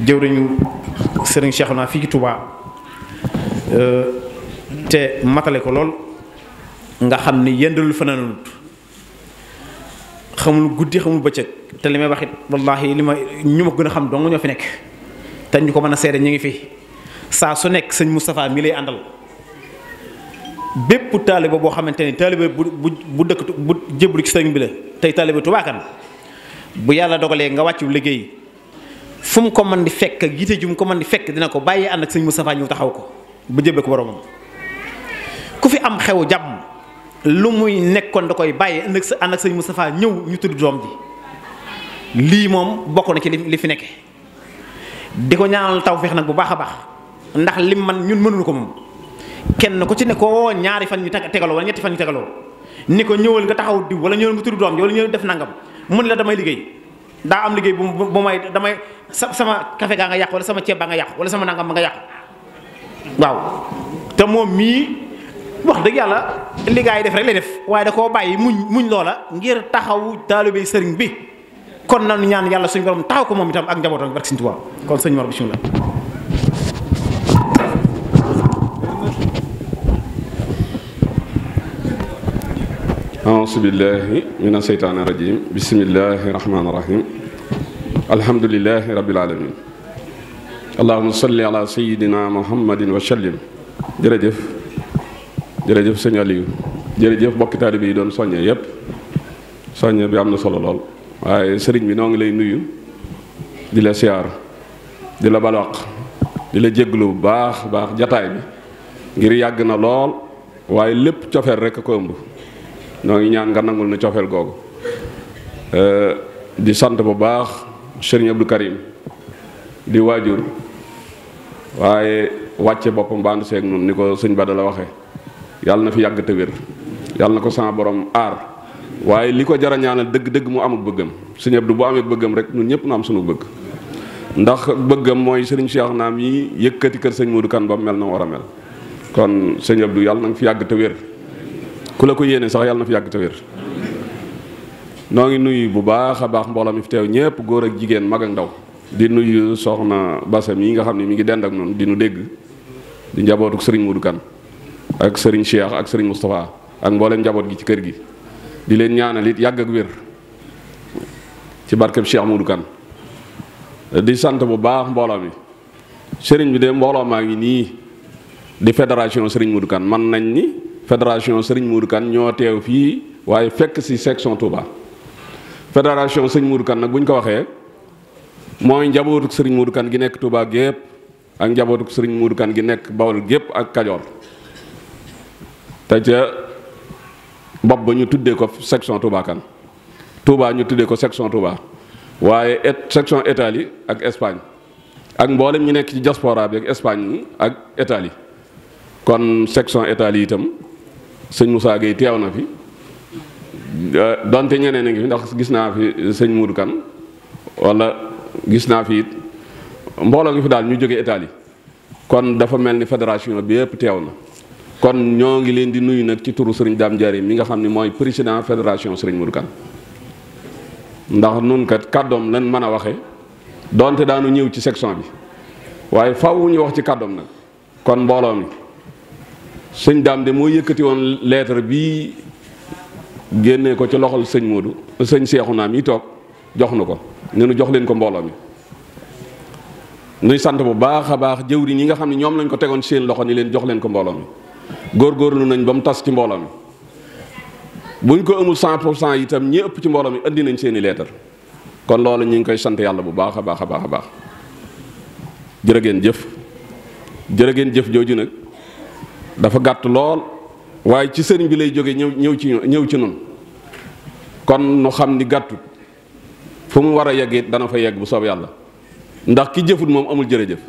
jëwriñu sëriñ Cheikhouna fii ci Touba te matale ko lool nga xam ni yëndalul fanaanut xamul guddi xamul bëccëg te li may wax it wallaahi li ma ñu ma gën a xam dong ñoo fi nekk te ñu ko mën a seede ñu ngi fi saa su nekk sëñ Moustapha mi lay àndal bépp taaliba boo xamante ni taaliba bu dëkk bu jébbalu ci sëriñ bi la tey taaliba Touba Kane bu yàlla dogalee nga wàccu liggéey fu mu ko mën di fekk ak yite ju mu ko mën di fekk dina ko bàyyi ànd ak sëñ Moustapha ñëw taxaw ko ba jébbal ko boromam ku fi am xewu jàmm lu muy nekkoon da koy bàyyi ànd ak sëñ Moustapha ñëw ñu tudd doom ji lii moom bokk na ci li fi nekke di ko ñaanal tawfeex nag bu baax a baax ndax lim man ñun mënuñu ko moom kenn ku ci ne ko ñaari fan ñu tegaloo wala ñetti fan ñu tegaloo ni ko ñëwal nga taxaw diw wala ñëwal nga tudd doom ji wala ñëwal def nangam mun la damay liggéey daa am liggéey bu may damay sama café gaa nga yàqu wala sama ceeb baa nga yàqu wala sama nangam ba nga yàqu waaw te moom mii wax dëgg yàlla li gaa yi def rek lay def waaye da koo bàyyi muñ loola ngir taxaw taalibe sëriñ bi kon nanu ñaan yàlla suñu borom taxaw ko moom itam ak njabootam barke Sëriñ Tuubaa kon sëñ Mor bismillah. auzu billahi mina seytaani rajim bismillahi rahmaani rahim alhamdulillahi rabbil alamin allahumma salli ala sayyidina muhammadin wa sallim. jërëjëf sëñ Aliou jërëjëf bokki taalibe yi doon soññee yépp soññee bi am na solo lool waaye sëriñ bi noo ngi lay nuyu di la siyaar di la balwaq di la jégglu bu baax jataay bi ngir yàgg na lool waaye lépp cofeel rekk ko ëmb noo ngi ñaan nga nangul na cofeel googu di sant bu baax sëriñ Abdou Karim di waajur waaye wàcce boppam bandu seeg nun ni ko sëñ Bada la waxe yàlla na fi yàgg te wér yàlla na ko sama borom aar waaye li ko jara ñaanal dëgg-dëgg mu amuk bëggam sëñ Abdou bu amee bëggam rek ñun ñëpp nu am sunu bëgg ndax bëggam mooy sëriñ Cheikh naam yi yëkkati kër sëñ Modou Kane ba mu mel na war a mel kon sëñ Abdou yàlla na nga fi yàgg te wér ku la ko yéene sax yàlla na fi yàgg te wér noo ngi nuyu bu baax a baax mbooloo mi fi teew ñëpp góor ak jigéen mag ak ndaw di nuyu soxna Basam yi nga xam ne mi ngi dend ak noonu di nu dégg di njabootuk sëriñ Modou Kane ak sëriñ Cheikh ak sëriñ Moustapha ak mboolem njaboot gi ci kër gi di leen ñaanal it yàgg ak wér ci barkeb Cheikh Modou Kane di sant bu baax mbooloo mi sëriñ bi de mbooloo maa ngi nii di fédération sëriñ Modou Kane man nañ ni fédération sëriñ Modou Kane ñoo teew fii waaye fekk ci section Touba fédération sëriñ Modou Kane nag bu ñu ko waxee mooy njabootuk sëriñ Modou Kane gi nekk Touba gépp ak njabootuk sëriñ Modou Kane gi nekk Bawol gépp ak Kajoor te ca bopp ba ñu tuddee ko section Touba Kane Touba ñu tuddee ko section Touba waaye section Italie ak Espagne ak mboolem ñu nekk ci diaspora bi ak Espagne ak Italie kon section Italie itam sëñ Moussa Gueye teew na fi donte ñeneen a ngi fi ndax gis naa fi sëñ Modou Kane wala gis naa fi it mbooloo ngi fi daal ñu jóge Italie kon dafa mel ni fédération bi yëpp teew na kon ñoo ngi leen di nuyu nag ci turu sëriñ Dame Diarry mi nga xam ne mooy président fédération sëriñ Modou Kane ndax nun kat kàddoom lan mën a waxe donte daanu ñëw ci section bi waaye faw ñu wax ci kàddoom nag kon mbooloo mi sëñ Dame de moo yëkkati woon lettre bii génnee ko ci loxol sëñ Modou sëñ Cheikhouna mi toog jox na ko ne nu jox leen ko mbooloo mi nuy sant bu baax a baax jëwriñ ñi nga xam ne ñoom lañ ko tegoon seen loxo ni leen jox leen ko mbooloo mi góorgóorlu nañ ba mu tas ci mbooloo mi buñ ko amul 100% itam ñi ëpp ci mbooloo mi indi nañ seeni leetar kon loolu ñu ngi koy sant yàlla bu baax a baax a baax a baax jërë ngeen jëf jooju nag dafa gàtt lool waaye ci sëriñ bi lay jóge ñëw ci nun kon nu xam ni gàttut fu mu war a yegg it dana fa yegg bu soob yàlla ndax ki jëfut moom amul jërëjëf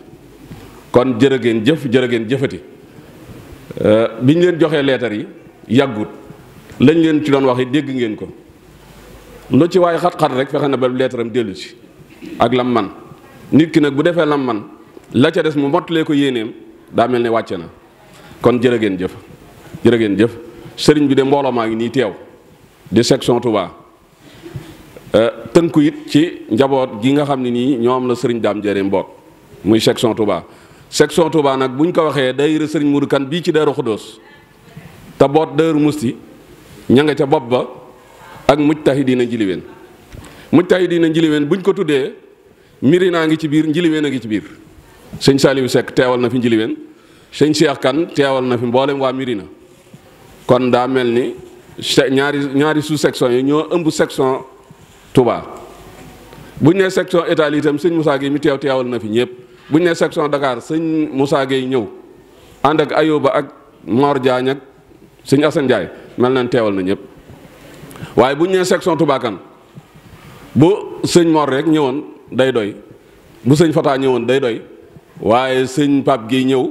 kon jërë ngeen jëfati biñ leen joxee leetar yi yàggut lañ leen ci doon wax dégg ngeen ko lu ci waaye xat-xat rek fexe na ba leetaram dellu ci ak lam man nit ki nag bu defee lam man la ca des mu mottalee ko yéeneem daa mel ne wàcce na kon jërë ngeen jëf sëriñ bi de mbooloo maa ngi nii teew di section Touba tënku it ci njaboot gi nga xam ne nii ñoom la sëriñ Dame Diarème mboot muy section Touba. section Touba nag buñ ko waxee daayira sëriñ Modou Kane bii ci Daaru Xuddoos te boot Daaru Musti ña nga ca bopp ba ak Mujtahidiina Njiliween. Mujtahidiina Njiliween buñ ko tuddee Mirina ngi ci biir Njiliween a ngi ci biir sëñ Saliou Seck teewal na fi Njiliween sëñ Cheikh Kane teewal na fi mboolem waa Mirina kon daa mel ni ñaari sous section yi ñoo ëmb section Touba. buñ nee section Italie itam sëñ Moussa Gueye mi teewal na fi ñëpp buñ nee section Dakar sëñ Moussa Gueye ñëw ànd ak Ayoba ak Mor Diagne ak sëñ Assane Ndiaye mel nañ teewal na ñëpp waaye buñ nee section Touba Kane bu sëñ Mor rek ñëwoon day doy bu sëñ Fata ñëwoon day doy waaye sëñ Pape Gueye ñëw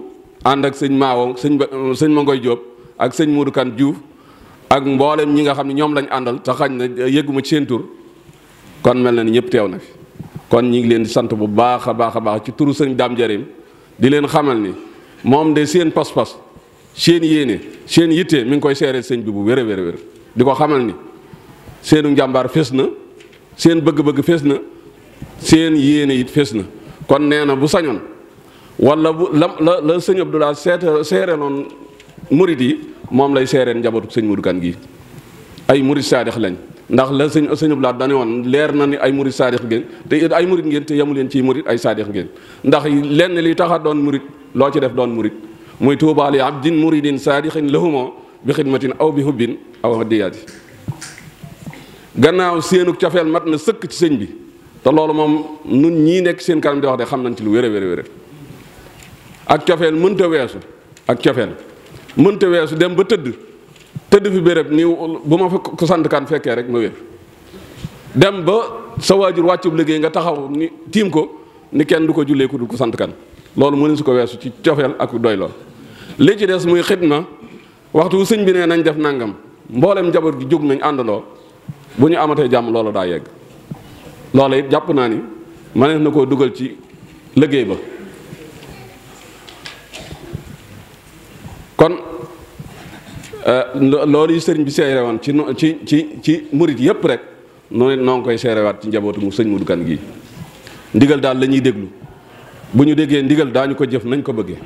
ànd ak sëñ Maawo sëñ Mangoy Diop ak sëñ Modou Kane Diouf ak mboolem ñi nga xam ne ñoom lañ àndal te xañ na yëgguma ci seen tur kon mel na ni ñëpp teew na fi kon ñi ngi leen di sant bu baax a baax ci turu sëñ Dame Diarème di leen xamal ni moom de seen pas-pas seen yéene seen yitte mi ngi koy seeree sëñ bi bu wér a wér di ko xamal ni seenu njàmbaar fés na seen bëgg-bëgg fés na seen yéene it fés na kon nee na bu sañoon wala bu la sëñ Abdoulaye seereeloon murit yi moom lay seereen njabootu sëñ Modou Kane gi ay murit saadix lañ ndax la sëñ Abdoulaye dane woon leer na ni ay murit saadix ngeen te ay murit ngeen te yamu leen ci murit ay saadix ngeen ndax lenn li taxa doon murit loo ci def doon murit muy tuubaa li abdin muridin saadixin lahumoo bi xidmatin aw bi hubbin aw hadiyaati gannaaw seenu cofeel mat na sëkk ci sëñ bi te loolu moom nun ñii nekk seen kanam di wax de xam nañ ci lu wér ak cofeel mënta weesu dem ba tëdd fi béréb ni bu ma fa ko sant kan fekkee rek ma wér dem ba sa waajur wàccub liggéey nga taxaw ni tiim ko ni kenn du ko jullee ku dul ko sant kan loolu mënu su ko weesu ci cofeel ak doy lool li ci des muy xidma waxtu wu sëñ bi nee nañ def nangam mboolem njaboot gi jóg nañ àndandoo bu ñu amatee jàmm loolu daa yegg loola it jàpp naa ni mënees na koo dugal ci liggéey ba kon loolu yi sëriñ bi seere woon ci murit yépp rek noo ngi koy seerewaat ci njabootu mu sëñ Modou Kane gii ndigal daal la ñuy déglu bu ñu déggee ndigal daañu ko jëf nañ ko bëggee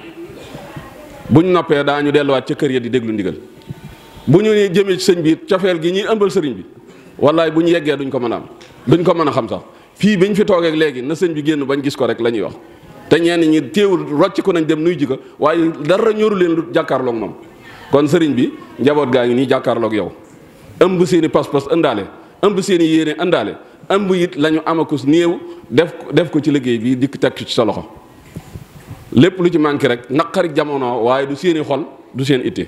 bu ñu noppee daañu delluwaat ca kër ya di déglu ndigal bu ñu jëmee ci sëñ bi cofeel gi ñuy ëmbal sëriñ bi wallaay bu ñu yeggee duñ ko mën a am duñ ko mën a xam sax fii biñ fi toogeek léegi na sëñ bi génn bañ gis ko rek la ñuy wax te ñenn ñi téewul rocc ko nañ dem nuy ji ko waaye dara ñoru leen lu jàkkaarloog moom kon sëriñ bi njaboot gaa ngi nii jàkkaarloog yow ëmb seeni pas-pas ëndaale ëmb seeni yéene ëndaale ëmb it la ñu amakus néew def ko ci liggéey bi dikk teg ci sa loxo lépp lu ci manqué rek naqari jamono waaye du seeni xol du seen itte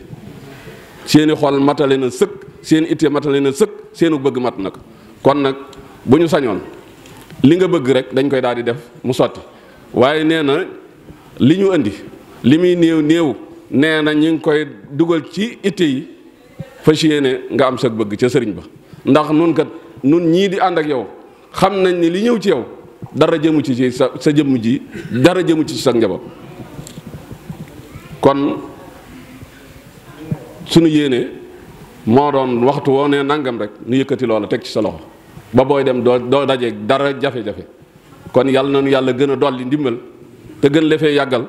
seeni xol matale na sëkk seen itte matale na sëkk seenu bëgg mat nag kon nag bu ñu sañoon li nga bëgg rek dañ koy daal di def mu sotti waaye nee na li ñu indi li muy néew nee na ñu ngi koy dugal ci itte yi fas yéene nga am sa bëgg ca sëriñ ba ndax nun ñii di ànd ak yow xam nañ ni li ñëw ci yow dara jëmu ci sa jëmm ji dara jëmu ci sa njaboot kon sunu yéene moo doon waxtu woo ne nangam rek nu yëkkati loola teg ci sa loxo ba booy dem doo dajeeg dara jafe-jafe kon yàlla na nu yàlla gën a dolli ndimbal te gën le fee yàggal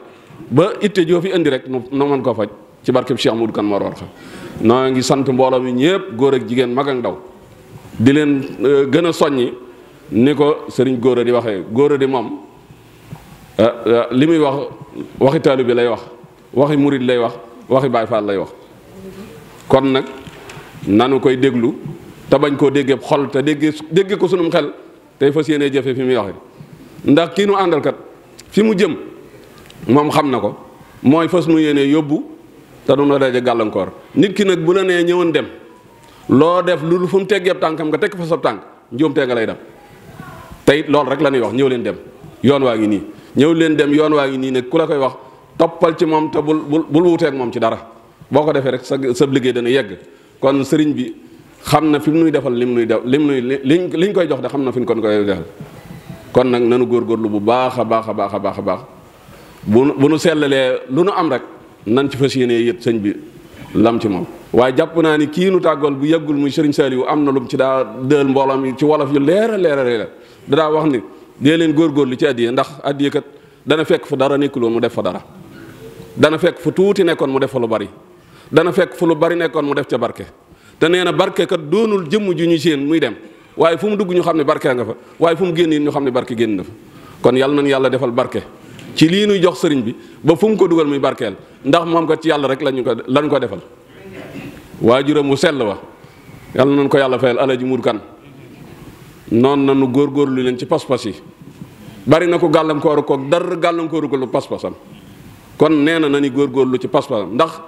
ba itte joo fi indi rek nu mën koo faj ci barkeb Cheikh Modou Kane Mor xam noo ngi sant mbooloo mi ñëpp góor ak jigéen mag ak ndaw di leen gën a soññi ni ko sëriñ góor a di waxee góor a di moom li muy wax waxi taalibe bi lay wax waxi murid lay wax waxi Baay Faal lay wax kon nag nanu koy déglu te bañ koo déggee xol te dégge ko sunum xel tey fas yéenee jëfe fi muy waxe ndax kii nu àndalkat fi mu jëm moom xam na ko mooy fas nu yéenee yóbbu te du na daje gàllankoor nit ki nag bu la nee ñëwoon dem loo def lu fu mu teggeeb tànkam nga tekk fa sa tànk njuumtee nga lay dem tey loolu rek la ñuy wax ñëw leen dem yoon waa ngi nii ñëw leen dem yoon waa ngi nii nag ku la koy wax toppal ci moom te bul wuteek moom ci dara boo ko defee rek sa liggéey dana yegg kon sëriñ bi xam na fi mu nuy defal liñ koy jox de xam na fi ñu kon koy defal kon nag nanu góorgóorlu bu baax a baax bu nu sellalee lu nu am rek nan ci fas yéenee yët sëñ bi lam ci moom. waaye jàpp naa ni kii nu tàggool bu yàggul muy Serigne Saliou am na lu mu ci daa dël mbooloo mi ci wolof yu leer a leer a leer dadaa wax ni dee leen góorgóorlu ci addiya ndax addiya kat dana fekk fu dara nekkuloon mu def fa dara, dana fekk fu tuuti nekkoon mu def fa lu bari, dana fekk fu lu bari nekkoon mu def ca barke. te nee na barke kat doonul jëmm ju ñu séen muy dem waaye fu mu dugg ñu xam ne barke nga fa, waaye fu mu génn ñu xam ne barke génn na fa. kon yàlla nañu yàlla defal barke ci lii nuy jox sëriñ bi ba fu mu ko dugal muy barkeel, ndax moom kat ci yàlla rek lañ ko defal. waajuram mu sell wa yàlla nañu ko yàlla fayal Alaji Muur Kan noonu nañu góorgóorlu leen ci pas-pas yi. bari na ko gàllankooru ko dara gàllankooru ko lu pas-pasam, kon nee na nañu góorgóorlu ci pas-pasam. ndax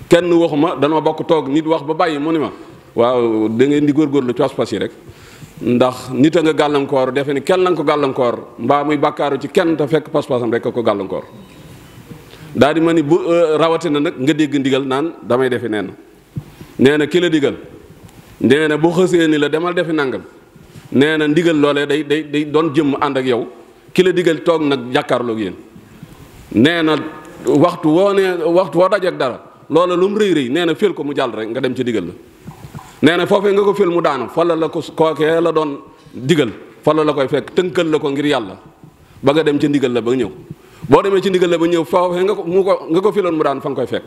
kenn waxuma danoo bokk toog nit wax ba bàyyi mu ni ma waaw da ngeen di góorgóorlu ci pas-pas yi rek, ndax nit a nga gàllankoor defe ni kenn la nga ko gàllankoor mbaa muy bàkkaaru ci kenn te fekk pas-pasam rek a ko gàllankoor. daal di ma ni bu rawatina nag nga dégg ndigal naan damay defi nee na ki la digal nee na bu xësee ni la demal defi nangam nee na ndigal loolee day doon jëmm ànd ak yow ki la digal toog nag jàkkaarloog yéen. nee na waxtu woo dajeek dara loola lu mu rëy rëy nee na fél ko mu jàll rek nga dem ci digal la. nee na foofee nga ko fél mu daanu fa la ko kookee la doon digal fa la koy fekk tënkal la ko ngir yàlla ba nga dem ci ndigal la ba ñëw. boo demee ci ndigal la ba ñëw foofee nga ko féloon mu daanu fa nga koy fekk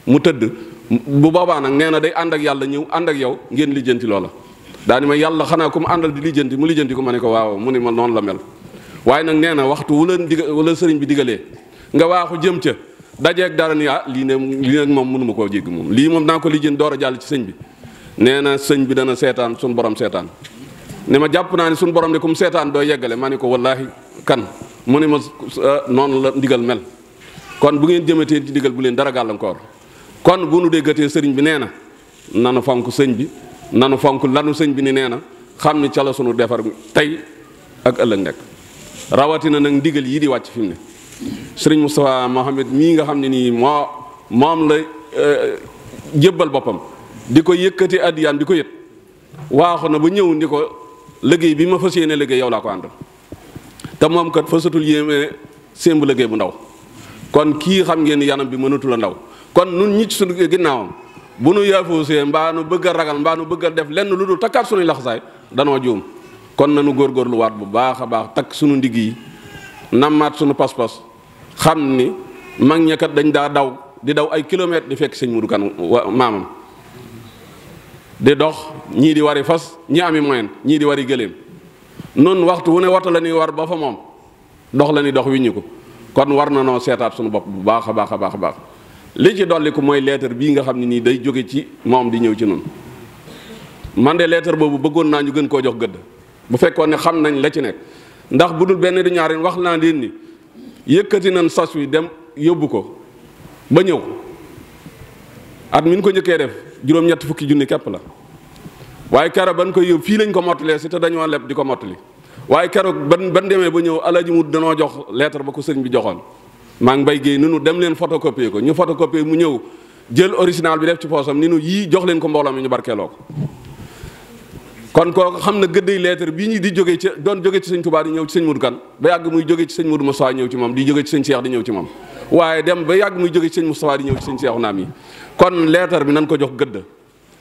mu tëdd bu boobaa nag nee na day ànd ak yàlla ñëw ànd ak yow ngeen lijjanti loola. daa ni ma yàlla xanaa ku mu àndal di lijjanti mu lijjanti ko ma ne ko waaw mu ni ma noonu la mel. waaye nag nee na waxtu wala sëriñ bi digalee nga waaxu jëm ca dajeeg dara ni lii nag moom mënuma koo jégg moom lii moom naa ko lijjanti door a jàll ci sëñ bi. nee na sëñ bi dana seetaan suñu borom seetaan ne ma jàpp naa ni suñu borom ne ku mu seetaan doo yeggale ma ne ko wallaahi kan mu ne ma noonu la ndigal mel. kon bu ngeen jëmatee ci ndigal bu leen dara gàllankoor kon bu nu déggatee sëriñ bi nee na nanu fonk sëñ bi nanu fonk lanu sëñ bi ni nee na xam ni ca la sunu defar tey ak ëllëg nekk. rawatina nag ndigal yi di wàcc fi mu ne sëriñ Moustapha Mohamed mii nga xam ne nii moom la jébbal boppam di ko yëkkati addiyaam di ko yët waaxu na ba ñëw ndi ko liggéey bi ma fas yéene liggéey yow laa ko àndal te moom kat fasatul yéeme sémb liggéey bu ndaw. kon kii xam ngeen ni yanam bi mënatu la ndaw kon nun ñi ci suñu ginnaawam bu nu yaafoosee mbaa nu bëgg a ragal mbaa nu bëgg a def lenn lu dul takkaat suñuy laxasaay danoo juum. kon nanu góorgóorluwaat bu baax a baax takk suñu ndigg yi nammaat suñu pas-pas xam ni mag ña kat dañ daa daw di daw ay kilomètres di fekk sëñ Mudu Kan maamam di dox ñii di wari fas ñi ami moyen ñii di wari gëléem noonu waxtu wu ne wata la ñuy war ba fa moom dox la ñuy dox wiññi ko. kon war na noo seetaat suñu bopp bu baax a baax a baax a baax li ci dolliku mooy lettre bii nga xam ne nii day jóge ci moom di ñëw ci noonu man de lettre boobu bëggoon naa ñu gën koo jox gëdd bu fekkoon ne xam nañ la ci nekk ndax bu dul benn du ñaari wax naa leen ni yëkkati nañ sas wi dem yóbbu ko ba ñëw at min ko njëkkee def juróom-ñett fukki junni képp la waaye keroog ban koy yóbbu fii lañ ko mottalee si te dañoo leb di ko mottali waaye keroog ban demee ba ñëw Alaji Mut danoo jox lettre ba ko sëriñ bi joxoon maa ngi bay géey ni nu dem leen photocopier ko ñu photocopier mu ñëw jël original bi def ci poosam ni nu yii jox leen ko mbooloo mi ñu barkeeloo ko. kon kooku xam na gëddëy lettre bii ñi di jóge ci doon jóge ci sëñ Tuubaa di ñëw ci sëñ Mudu Kan ba yàgg muy jóge ci sëñ Mudu Mustafaa ñëw ci moom di jóge ci sëñ Cheikh di ñëw ci moom waaye dem ba yàgg muy jóge ci sëñ Mustafaa di ñëw ci sëñ Cheikh naam yi kon lettre bi nan ko jox gëdd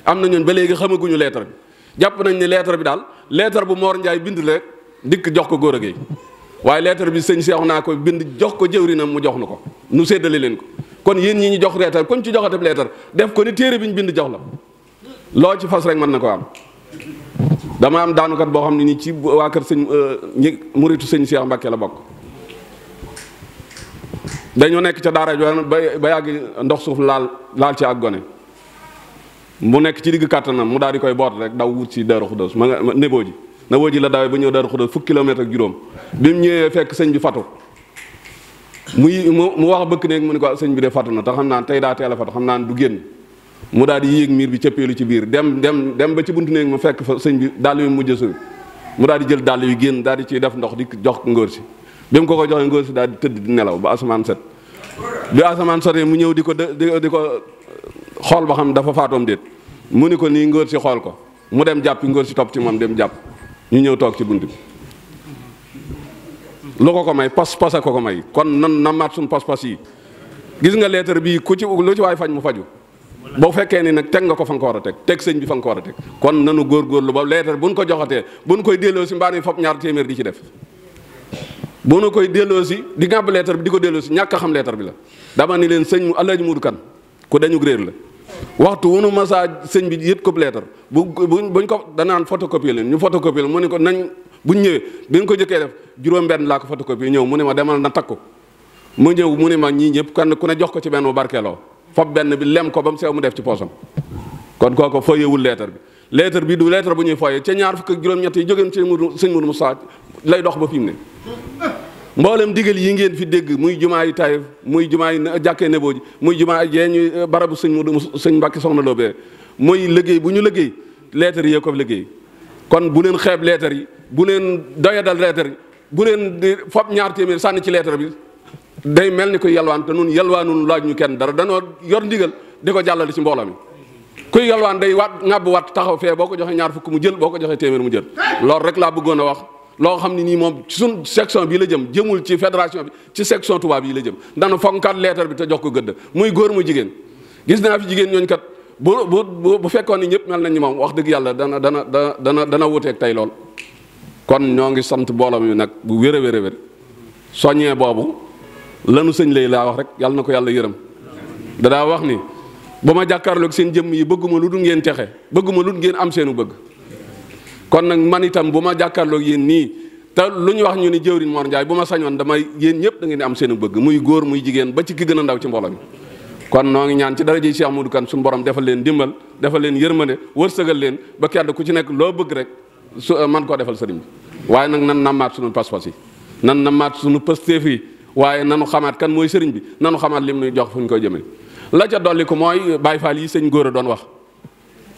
am na ñun ba léegi xamaguñu lettre bi jàpp nañ ne lettre bi daal lettre bu Mor Njaay bind rek dikk jox ko góor a géey waaye lettre bi sëñ Cheikh naa ko bind jox ko jëwrinam mu jox nu ko nu séddale leen ko kon yéen ñi ñu jox lettre kon ci joxate lettre def ko ni téere bi ñu bind jox la loo ci fas rek mën na ko am. dama am daanukat boo xam ne nii ci waa kër sëñ muritu sëñ Cheikh Mbacke la bokk dañoo nekk ca daara jo ba yàgg ndox suuf laal ci ak gone mu nekk ci digg kàttanam mu daal di koy boot rek daw wut si Daaru Xudoos ma nga neboo ji la dawee ba ñëw Daaru Xudoos fukki kilomètre ak juróom bi mu ñëwee fekk sëñ bi fatu mu wax bëkk néeg mu ne ko sëñ bi de fatu na te xam naa tey daa teel a fatu xam naa du génn mu daal di yéeg miir bi cëppeelu ci biir dem ba ci buntu néeg ma fekk fa sëñ bi dàll yu mujj suy mu daal di jël dàll yu génn daal di ciy def ndox di jox ngóor si bi mu ko joxee ngóor si daal di tëdd di nelaw ba asamaan set bi asamaan sotee mu ñëw di ko xool ba xam dafa faatoom déet mu ni ko nii ngóor si xool ko mu dem jàppi ngóor si topp ci moom dem jàpp ñu ñëw toog ci bunt bi lu ko may pas a ko may kon nan na maat suñu pas-pas yi gis nga lettre bii ku ci lu ci waay faj mu faju boo fekkee ni nag teg nga ko fa nga ko war a teg sëñ bi fa nga ko war a teg kon nanu góorgóorlu ba lettre buñ ko joxatee buñ koy delloo si mbaa ni fop ñaar téeméer di ci def bu nu koy delloo si di ngàbb lettre bi di ko delloo si ñàkk a xam lettre bi la dama ni leen sëñ Alaaji Muudu Kan ku dañu réer la waxtu wu nu masaa sëñ bi yët ko lettre buñ ko danaan photocopie leen ñu photocopie leen mu ne ko nañ buñ ñëwee bi nga ko jëkkee def juróom-benn laa ko photocopie ñëw mu ne ma demal na takku mu ñëw mu ne ma ñii ñëpp kan ku ne jox ko ci benn bu barkeeloo fop benn bi lem ko ba mu sew mu def ci poosam kon kooko foyewul lettre bi du lettre bu ñuy foyee ca ñaar fukk ak juróom-ñett yi jógeen ci sëñ Mourou Moussa lay dox ba fi mu ne mboolem digal yi ngeen fi dégg muy jumaa yi Taïf muy jumaa yi jàkkee Nebo ji muy jumaa yi ñuy barabu sëñ Mbàkke Soxna Lo bee muy liggéey bu ñu liggéey lettre yi ko liggéey kon bu leen xeeb lettre yi bu leen doyadal lettre yi bu leen di fop ñaar téeméer sànni ci lettre bi day mel ni ko yalwaan te nun yalwaanun laaj ñu kenn dara danoo yor ndigal di ko jàllale ci mbooloo mi kuy yalwaan day ŋàbb wat taxaw fee boo ko joxee ñaar fukk mu jël boo ko joxee téeméer mu jël loolu rek laa bëggoon a wax loo xam ne nii moom ci suñ section bii la jëmul ci fédération bi ci section tubaab yi la jëm dana fonkat lettre bi te jox ko gëdd muy góor muy jigéen gis naa fi jigéen ñooñu kat bu fekkoon ni ñëpp mel nañ ni moom wax dëgg yàlla dana wuteeg tey lool kon ñoo ngi sant mbooloo mi nag bu wér a wér a wér soññee boobu lanu sëñ lay laa wax rek yàlla na ko yàlla yërëm dadaa wax ni ba ma jàkkaarloog seen jëmm yi bëgguma lu dul ngeen texe bëgguma lu dul ngeen am seenu bëgg kon nag man itam bu ma jàkkaarloog yéen nii te lu ñu wax ñu ni jëwriñ Mor Ndiaye bu ma sañoon damay yéen ñëpp da ngeen di am seenu bëgg muy góor muy jigéen ba ci ki gën a ndaw ci mbooloo mi kon noo ngi ñaan ci daraja Cheikh Modou Kane suñu borom defal leen dimbal defal leen yërmande wërsëgal leen ba kenn ku ci nekk loo bëgg rek su man koo defal sëriñ bi waaye nag nan nammaat suñu pas-pas yi nan nammaat suñu pëstéef yi waaye nanu xamaat kan mooy sëriñ bi nanu xamaat lim nuy jox fu ñu koy jëmee la ca dolli ko mooy Baay Faal yi sëñ góor a doon wax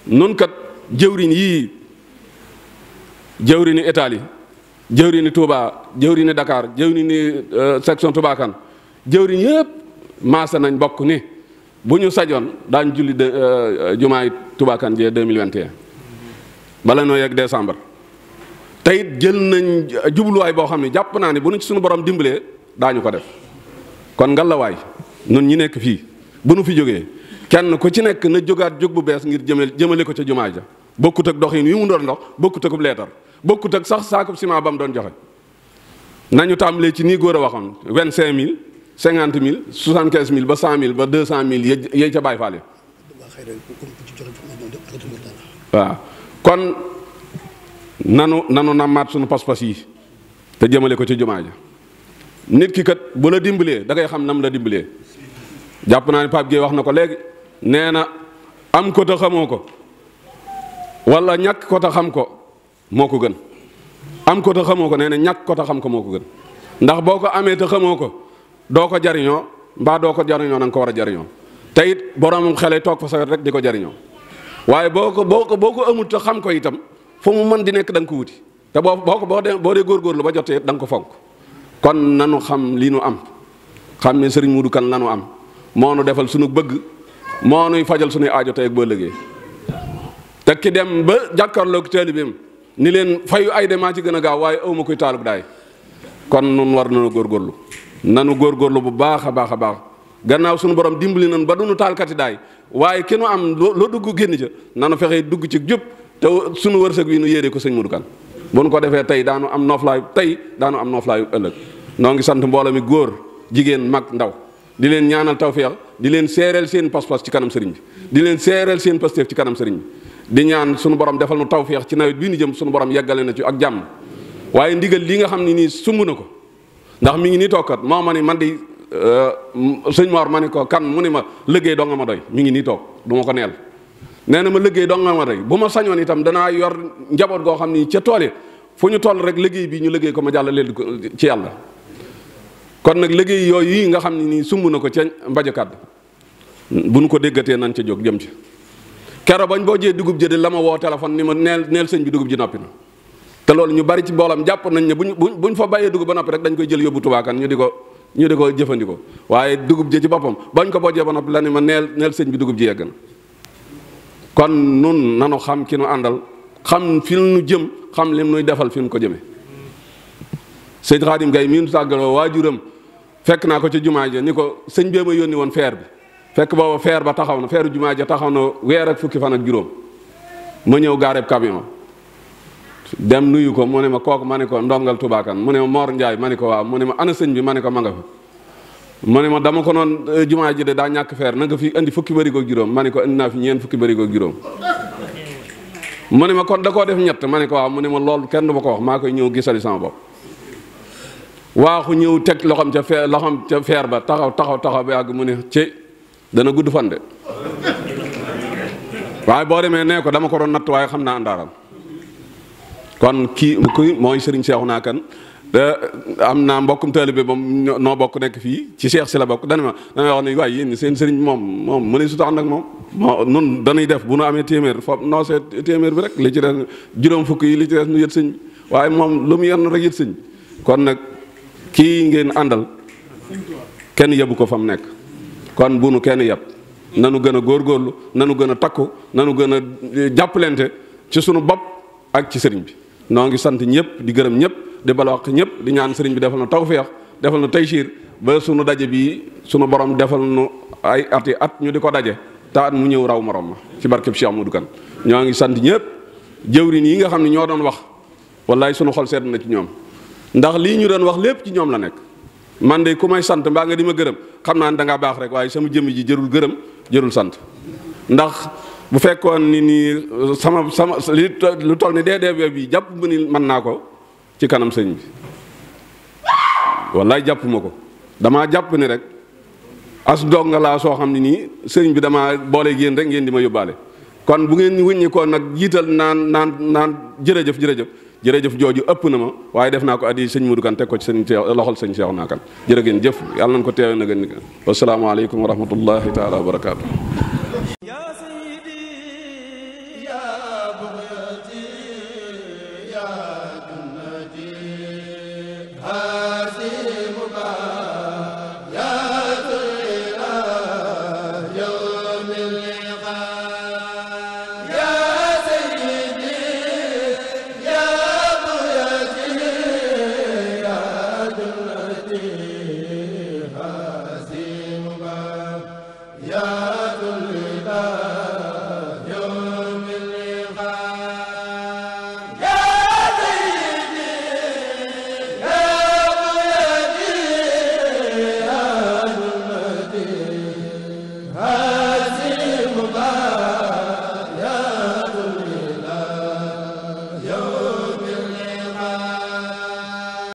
nun kat jëwriñ yii jëwriñi Italie jëwriñi Touba jëwriñi Dakar jëwriñi section Touba Kane jëwriñ yëpp maase nañ bokk ni bu ñu sajoon daañ julli jumaay Touba Kane jee 2021 bala noo yegg décembre te it jël nañ jubluwaay boo xam ne jàpp naa ne bu nu ci suñu borom dimbalee daañu ko def kon ngalawaay nun ñi nekk fii bu nu fi jógee kenn ku ci nekk na jógaat jóg bu bees ngir jëmale ko ca jumaa ja bokkut ak doxin wi mu doon dox bokkut ak leetar bokkut ak sax saakub ciment ba mu doon joxe nañu tàmbalee ci nii góor a waxoon 25000 50000 75000 ba 100000 ba 200000 yey ca Baay Faal waaw kon nanu nammaat suñu pas-pas yi te jëmale ko ci jumaa ja nit ki kat bu la dimbalee da ngay xam nam la dimbalee jàpp naa ne Pape Gueye wax na ko léegi nee na am ko te xamoo ko wala ñàkk ko te xam ko moo ko gën am ko te xamoo ko nee na ñàkk ko te xam ko moo ko gën ndax boo ko amee te xamoo ko doo ko jariñoo mbaa doo ko jariñoo na nga ko war a jariñoo te it boromam xele toog fa sa wet rek di ko jariñoo waaye boo ko amul te xam ko itam fu mu mën di nekk da nga ko wuti te boo dee góorgóorlu ba jotee da nga ko fonk kon nanu xam li nu am xam ne Sëriñ Modou Kane lanu am moo nu defal suñu bëgg moo nuy fajal suñuy aajo tey ak boo liggéey te ki dem ba jàkkaarloog taalibeem ni leen fayu ay de maa ci gën a gaaw waaye awma koy taalub daay kon nun war nanu góorgóorlu bu baax a baax a baax gannaaw suñu borom dimbali nan ba duñu taalkati daay waaye ki nu am loo dugg génn ca nanu fexee dugg ci jub te suñu wërsëg wi nu yéede ko Sëñ Modou Kane bu nu ko defee tey daanu am nooflaayu tey daanu am nooflaayu ëllëg noo ngi sant mbooloo mi góor jigéen mag ndaw di leen ñaanal tawfeex di leen seereel seen pas-pas ci kanam sëriñ bi di leen seereel seen pasteef ci kanam sëriñ bi di ñaan suñu borom defal nu tawfeex ci nawet bii ni jëm suñu borom yeggale na ci ak jàmm waaye ndigal li nga xam ne nii sumb na ko ndax mi ngi nii toogkat moo ma ni man di sëñ Mor ma ni ko kan mu ni ma liggéey doo nga ma doy mi ngi nii toog du ma ko neel nee na ma liggéey doo nga ma doy bu ma sañoon itam danaa yor njaboot goo xam ni ca tool yi fu ñu toll rek liggéey bi ñu liggéey ko ma jàll leen ko ci yàlla kon nag liggéey yooyu yi nga xam ne nii sumb na ko ca mbajokat bu nu ko déggatee nañ ca jóg jëm ci kero bañ boo jee dugub ji de la ma woo téléphone ni ma neel sëñ bi dugub ji noppi na te loolu ñu bari ci mboolam jàpp nañ ne buñ fa bàyyee dugub ba noppi rek dañ koy jël yóbbu Touba Kane ñu di ko jëfandikoo waaye dugub ji ci boppam bañ ko bojjee ba noppi la ni ma neel sëñ bi dugub ji yegg na kon nun nanu xam ki nu àndal xam fi nu jëm xam lim nuy defal fi nu ko jëmee sëñ Xaadim Gay mii nu tàggaloo waajuram fekk naa ko ci jumaa ja ni ko sëñ bee ma yónni woon feer bi fekk booba feer ba taxaw na feeru jumaa ja taxaw na weer ak fukki fan ak juróom ma ñëw gaareeb camion dem nuyu ko mu ne ma kooku ma ne ko ndongal tubaakan mu ne ma Mor Njaay ma ne ko waaw mu ne ma ana sëñ bi ma ne ko ma nga fa mu ne ma dama ko noon jumaa ji de daa ñàkk feer na nga fi indi fukki barigo ak juróom ma ne ko indi naa fi ñeent fukki barigo ak juróom mu ne ma kon da koo def ñett ma ne ko waaw mu ne ma loolu kenn du ma ko wax maa koy ñëw gisali sama bopp waaxu ñëw teg loxoom ca feer ba taxaw ba yàgg mu ne ci dana gudd fan de waaye boo demee nee ko dama ko doon natt waaye xam naa àndaaram kon kii mooy Serigne Cheikhouna Kane am naa mbokkum taalibe moom noo bokk nekk fii ci Cheikh si la bokk dana ma wax ne waaye yéen seen sëriñ moom mu ne su tax nag moom nun dañuy def bu nu amee téeméer foofu noo seet téeméer bi rek li ci des juróom fukk yi li ci des nu yët sëñ bi waaye moom lu mu yenn rek yët sëñ bi kon nag kii ngeen àndal kenn yebu ko fa mu nekk kon bu nu kenn yeb nanu gën a góorgóorlu nanu gën a takku nanu gën a jàppalante ci sunu bopp ak ci sëriñ bi noo ngi sant ñëpp di gërëm ñëpp di balwax ñëpp di ñaan sëriñ bi defal na tawfeex defal na taysiir ba sunu daje bii sunu borom defal nu ay ati at ñu di ko daje te at mu ñëw raw morom ma ci barkeb Cheikh Modou Kane ñoo ngi sant ñëpp jëwriñ yi nga xam ne ñoo doon wax wallaay sunu xol sedd na ci ñoom ndax lii ñu doon wax lépp ci ñoom la nekk man de ku may sant mbaa nga di ma gërëm xam naa ne da ngaa baax rek waaye sama jëmm ji jërul gërëm jërul sant ndax bu fekkoon ni nii sama lu toll ni DDB bi jàpp ma ni mën naa ko ci kanam sëñ bi wallaay jàpp ma ko damaa jàpp ni rek as dog nga laa soo xam ne nii sëriñ bi damaa boole yéen rek ngeen di ma yóbbaale kon bu ngeen wëññi ko nag jiital naan jërëjëf jooju ëpp na ma waaye def naa ko addi sëñ Modou Kane teg ko ci sëñ loxol sëñ Cheikhouna Kane jërë ngeen jëf yàlla nañ ko teewe na gën ni wasalaamaaleykum wa rahmatullahi taala wa barakaatu